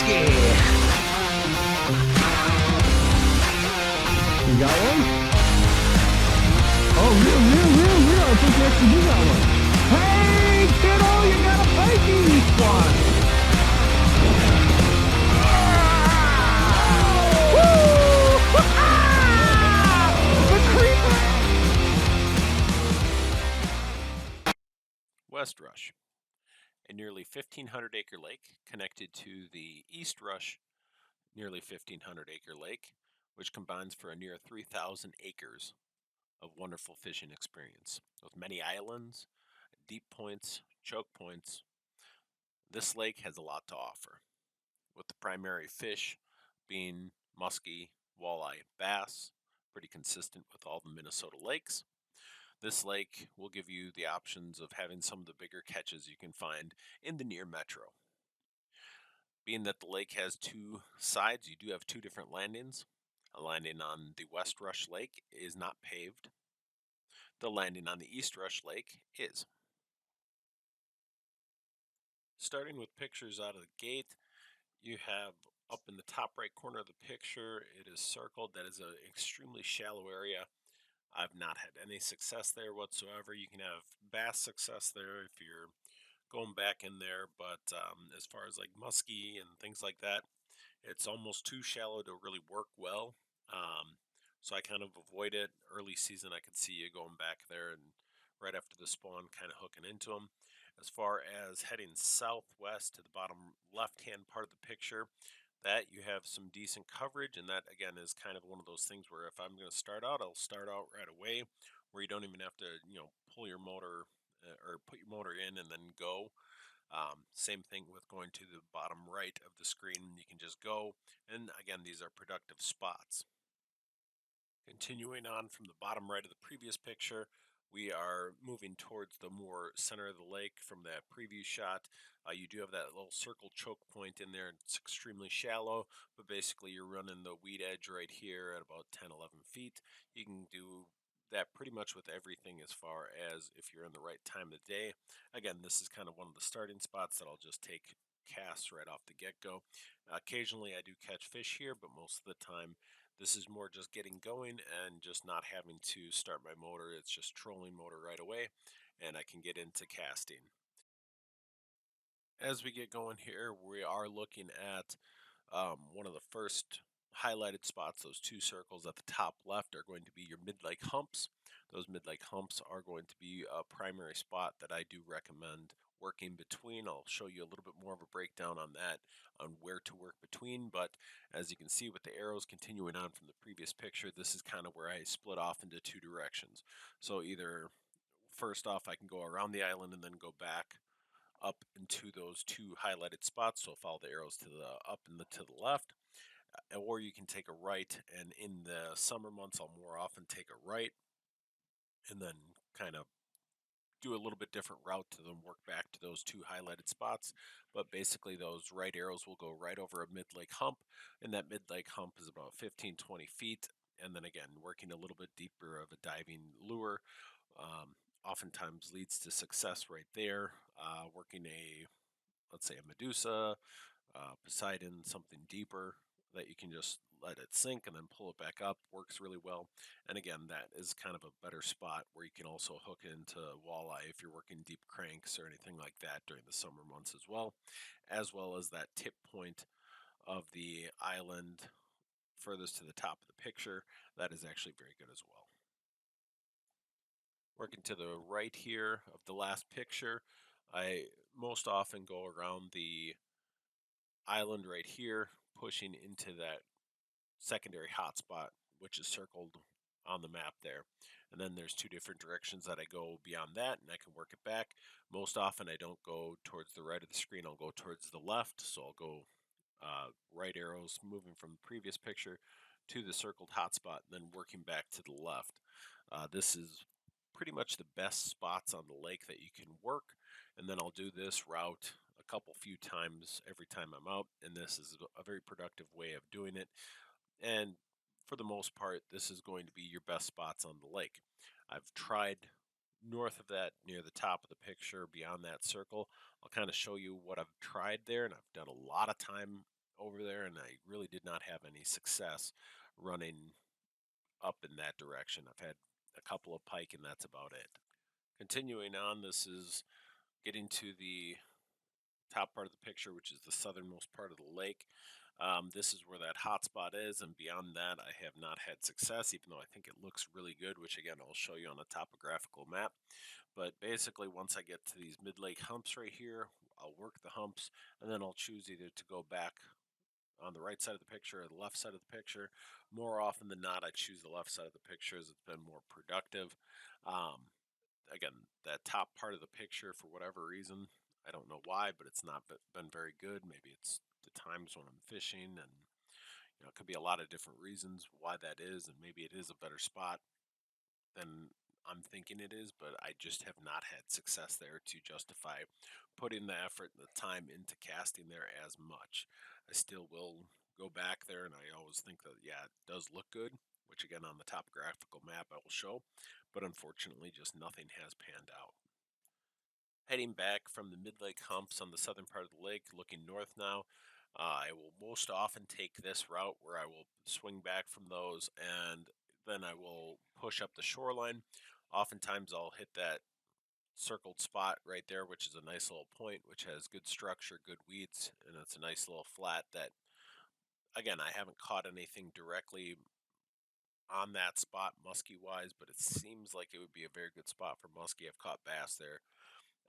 Musky. You got one? Oh, real. I think you actually do got one. Hey, kiddo, you got a pikey one. West Rush, a nearly 1,500-acre lake connected to the East Rush, nearly 1,500-acre lake, which combines for a near 3,000 acres of wonderful fishing experience. With many islands, deep points, choke points, this lake has a lot to offer, with the primary fish being musky, walleye, bass, pretty consistent with all the Minnesota lakes. This lake will give you the options of having some of the bigger catches you can find in the near metro. Being that the lake has two sides, you do have two different landings. A landing on the West Rush Lake is not paved. The landing on the East Rush Lake is. Starting with pictures out of the gate, you have up in the top right corner of the picture, it is circled. That is an extremely shallow area. I've not had any success there whatsoever. You can have bass success there if you're going back in there, but as far as like musky and things like that, it's almost too shallow to really work well. So I kind of avoid it. Early season, I could see you going back there and right after the spawn, kind of hooking into them. As far as heading southwest to the bottom left-hand part of the picture, that you have some decent coverage, and that again is kind of one of those things where if I'm going to start out, I'll start out right away, where you don't even have to, pull your motor or put your motor in and then go. Same thing with going to the bottom right of the screen. You can just go. And again, these are productive spots. Continuing on from the bottom right of the previous picture, we are moving towards the more center of the lake from that preview shot. You do have that little circle choke point in there. It's extremely shallow, but basically you're running the weed edge right here at about 10, 11 feet. You can do that pretty much with everything as far as if you're in the right time of the day. Again, this is kind of one of the starting spots that I'll just take casts right off the get-go. Occasionally I do catch fish here, but most of the time this is more just getting going and just not having to start my motor. It's just trolling motor right away, and I can get into casting. As we get going here, we are looking at one of the first highlighted spots. Those two circles at the top left are going to be your mid-lake humps. Those mid-lake humps are going to be a primary spot that I do recommend working between. I'll show you a little bit more of a breakdown on that, on where to work between, but as you can see with the arrows continuing on from the previous picture, this is kind of where I split off into two directions. So either first off, I can go around the island and then go back up into those two highlighted spots. So follow the arrows to the up and to the left, or you can take a right. And in the summer months, I'll more often take a right and then kind of do a little bit different route to them, work back to those two highlighted spots. But basically, those right arrows will go right over a mid-lake hump, and that mid-lake hump is about 15, 20 feet. And then again, working a little bit deeper of a diving lure oftentimes leads to success right there. Working let's say a Medusa, Poseidon, something deeper that you can just let it sink and then pull it back up works really well. And again, that is kind of a better spot where you can also hook into walleye if you're working deep cranks or anything like that during the summer months as well as that tip point of the island furthest to the top of the picture. That is actually very good as well. Working to the right here of the last picture, I most often go around the island right here, pushing into that secondary hotspot, which is circled on the map there. And then there's two different directions that I go beyond that, and I can work it back. Most often, I don't go towards the right of the screen, I'll go towards the left. So I'll go right arrows moving from the previous picture to the circled hotspot, and then working back to the left. This is pretty much the best spots on the lake that you can work, and then I'll do this route a couple few times every time I'm out, and this is a very productive way of doing it. And for the most part, this is going to be your best spots on the lake. I've tried north of that, near the top of the picture, beyond that circle. I'll kind of show you what I've tried there, and I've done a lot of time over there, and I really did not have any success running up in that direction. I've had a couple of pike, and that's about it. Continuing on, this is getting to the top part of the picture, which is the southernmost part of the lake. This is where that hot spot is, and beyond that, I have not had success, even though I think it looks really good, which again, I'll show you on a topographical map. But basically, once I get to these mid-lake humps right here, I'll work the humps, and then I'll choose either to go back on the right side of the picture or the left side of the picture. More often than not, I choose the left side of the picture as it's been more productive. Um, Again, that top part of the picture, for whatever reason, I don't know why, but it's not been very good. Maybe it's the times when I'm fishing, and it could be a lot of different reasons why that is, and maybe it is a better spot than I'm thinking it is, but I just have not had success there to justify putting the effort and the time into casting there as much. I still will go back there, and I always think that, yeah, it does look good, which again on the topographical map I will show, but unfortunately just nothing has panned out. Heading back from the mid-lake humps on the southern part of the lake, looking north now, I will most often take this route where I will swing back from those and then I will push up the shoreline. Oftentimes I'll hit that circled spot right there, which is a nice little point, which has good structure, good weeds, and it's a nice little flat that, again, I haven't caught anything directly on that spot musky wise, but it seems like it would be a very good spot for musky. I've caught bass there,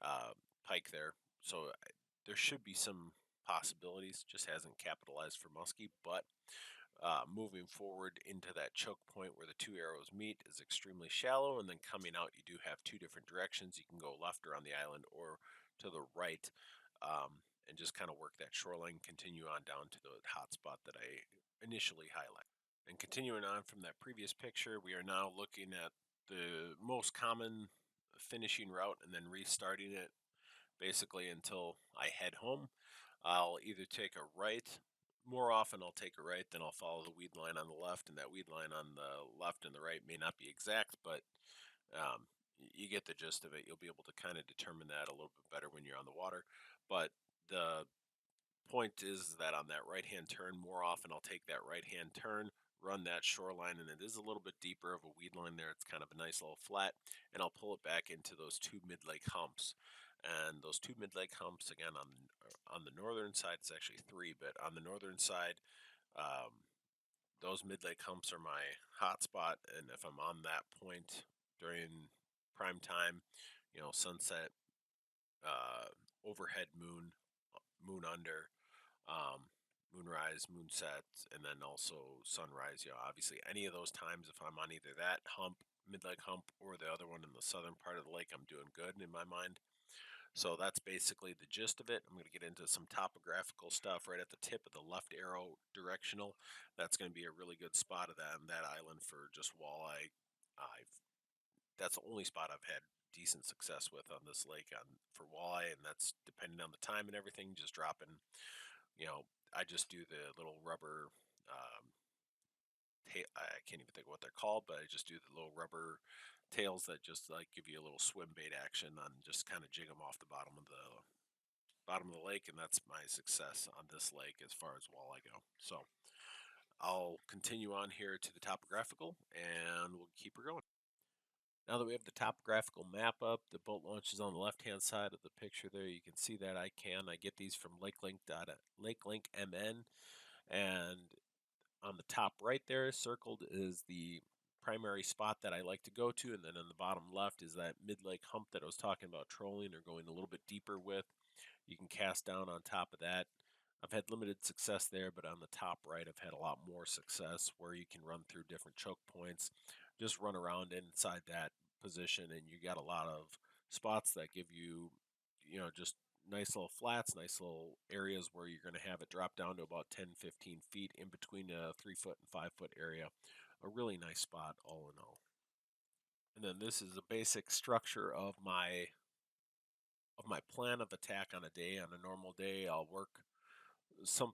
uh, pike there. So there should be some possibilities. Just hasn't capitalized for muskie. But moving forward into that choke point where the two arrows meet is extremely shallow, and then coming out, you do have two different directions. You can go left around the island or to the right, and just kind of work that shoreline. Continue on down to the hot spot that I initially highlighted. And continuing on from that previous picture, we are now looking at the most common finishing route and then restarting it basically until I head home. I'll either take a right. More often, I'll take a right, then I'll follow the weed line on the left, and that weed line on the left and the right may not be exact, but you get the gist of it. You'll be able to kind of determine that a little bit better when you're on the water. But the point is that on that right hand turn, more often I'll take that right hand turn, run that shoreline, and it is a little bit deeper of a weed line there. It's kind of a nice little flat, and I'll pull it back into those two mid lake humps. And those two mid lake humps, again, on the northern side, it's actually three, but on the northern side, um, those mid lake humps are my hot spot. And if I'm on that point during prime time, sunset, uh, overhead moon, moon under, um, moonrise, moonset, and then also sunrise. Obviously, any of those times, if I'm on either that hump, mid lake hump, or the other one in the southern part of the lake, I'm doing good in my mind. So that's basically the gist of it. I'm going to get into some topographical stuff right at the tip of the left arrow directional. That's going to be a really good spot of that island for just walleye. I've That's the only spot I've had decent success with on this lake for walleye, and that's depending on the time and everything. Just dropping, you know, I just do the little rubber. I can't even think of what they're called, but I just do the little rubber tails that just like give you a little swim bait action on just kind of jig them off the bottom of the lake, and that's my success on this lake as far as walleye go. So I'll continue on here to the topographical, and we'll keep her going. Now that we have the topographical map up, the boat launch is on the left-hand side of the picture there. You can see that icon. I get these from LakeLink.MN, and on the top right there, circled, is the primary spot that I like to go to, and then on the bottom left is that mid-lake hump that I was talking about trolling or going a little bit deeper with. You can cast down on top of that. I've had limited success there, but on the top right, I've had a lot more success where you can run through different choke points, just run around inside that position, and you got a lot of spots that give you, just nice little flats, nice little areas where you're going to have it drop down to about 10, 15 feet in between a 3 foot and 5 foot area. A really nice spot, all in all. And then this is a basic structure of my plan of attack on a day. On a normal day, I'll work some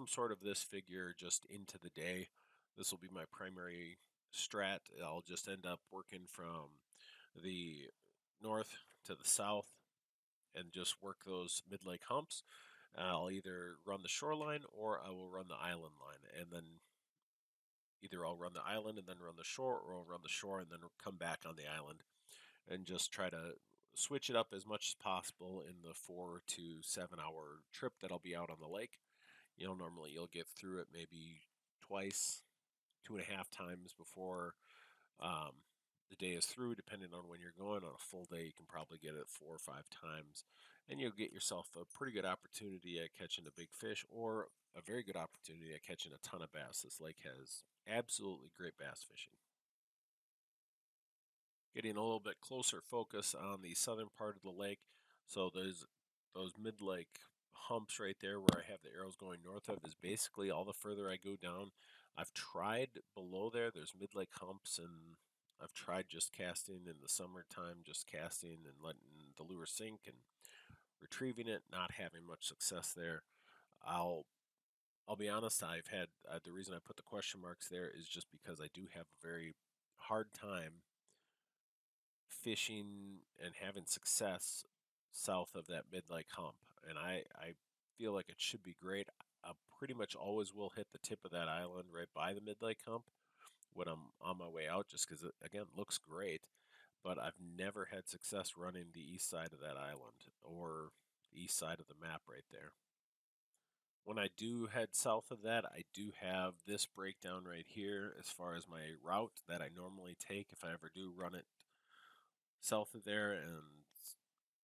sort of this figure just into the day. This will be my primary strat. I'll just end up working from the north to the south and just work those mid lake humps. I'll either run the shoreline or I will run the island line, and then either I'll run the island and then run the shore, or I'll run the shore and then come back on the island, and just try to switch it up as much as possible in the 4 to 7 hour trip that I'll be out on the lake. Normally you'll get through it maybe twice, 2.5 times before um, the day is through, depending on when you're going. On a full day, you can probably get it 4 or 5 times, and you'll get yourself a pretty good opportunity at catching a big fish, or a very good opportunity at catching a ton of bass. This lake has absolutely great bass fishing. Getting a little bit closer focus on the southern part of the lake. So there's those mid-lake humps right there where I have the arrows going north of is basically all the further I go down. I've tried below there. There's mid-lake humps, and I've tried just casting in the summertime, just casting and letting the lure sink and retrieving it, not having much success there. I'll I'll be honest. I've had the reason I put the question marks there is just because I do have a very hard time fishing and having success south of that mid-lake hump, and I feel like it should be great. I pretty much always will hit the tip of that island right by the mid-lake hump when I'm on my way out, just because it again looks great. But I've never had success running the east side of that island, or the east side of the map right there. When I do head south of that, I do have this breakdown right here as far as my route that I normally take if I ever do run it south of there, and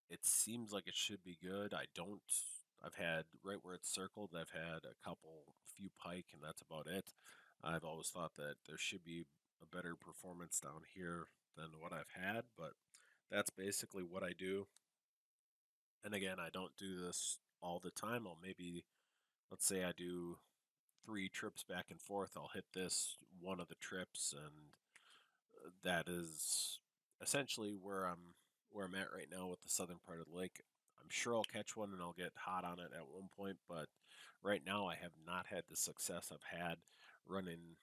it seems like it should be good. I've had right where it's circled, I've had a few pike, and that's about it. I've always thought that there should be a better performance down here than what I've had, but that's basically what I do. And again, I don't do this all the time. Let's say I do 3 trips back and forth. I'll hit this one of the trips, and that is essentially where I'm at right now with the southern part of the lake. I'm sure I'll catch one and I'll get hot on it at one point, but right now I have not had the success I've had running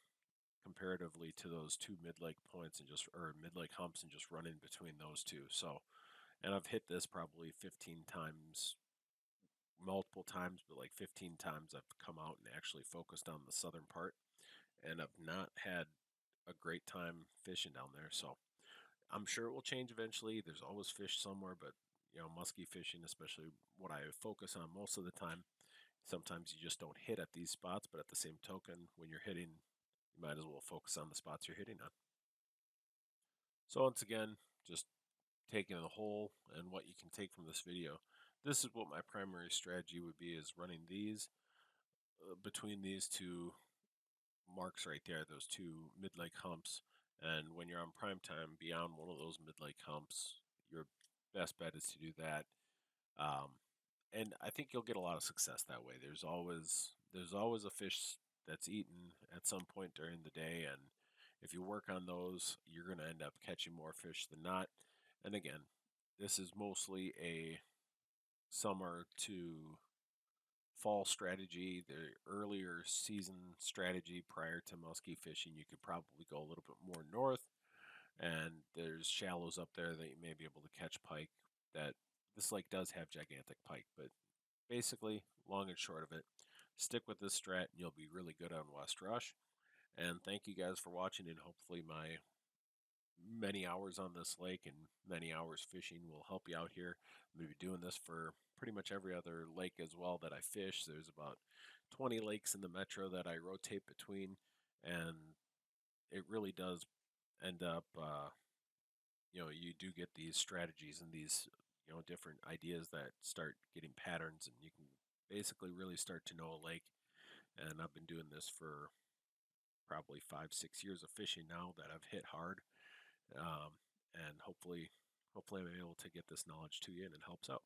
comparatively to those two mid-lake points and just or mid-lake humps and just running between those two. So, and I've hit this probably 15 times, multiple times, but like 15 times I've come out and actually focused on the southern part, and I've not had a great time fishing down there. So I'm sure it will change eventually. There's always fish somewhere, but musky fishing, especially what I focus on most of the time, sometimes you just don't hit at these spots. But at the same token, when you're hitting, you might as well focus on the spots you're hitting on. So once again, just taking the whole and what you can take from this video. This is what my primary strategy would be: is running these between these two marks right there, those two mid-lake humps. And when you're on prime time beyond one of those mid-lake humps, your best bet is to do that. Um, and I think you'll get a lot of success that way. There's always a fish that's eaten at some point during the day, and if you work on those, you're going to end up catching more fish than not. And again, this is mostly a summer to fall strategy. The earlier season strategy prior to musky fishing, you could probably go a little bit more north, and there's shallows up there that you may be able to catch pike. That this lake does have gigantic pike, but basically, long and short of it, stick with this strat and you'll be really good on West Rush. And thank you guys for watching, and hopefully my many hours on this lake and many hours fishing will help you out here. I'm going to be doing this for pretty much every other lake as well that I fish. There's about 20 lakes in the metro that I rotate between, and it really does end up, you do get these strategies and these, different ideas that start getting patterns, and you can basically really start to know a lake. And I've been doing this for probably 5, 6 years of fishing now that I've hit hard, and hopefully I'm able to get this knowledge to you and it helps out.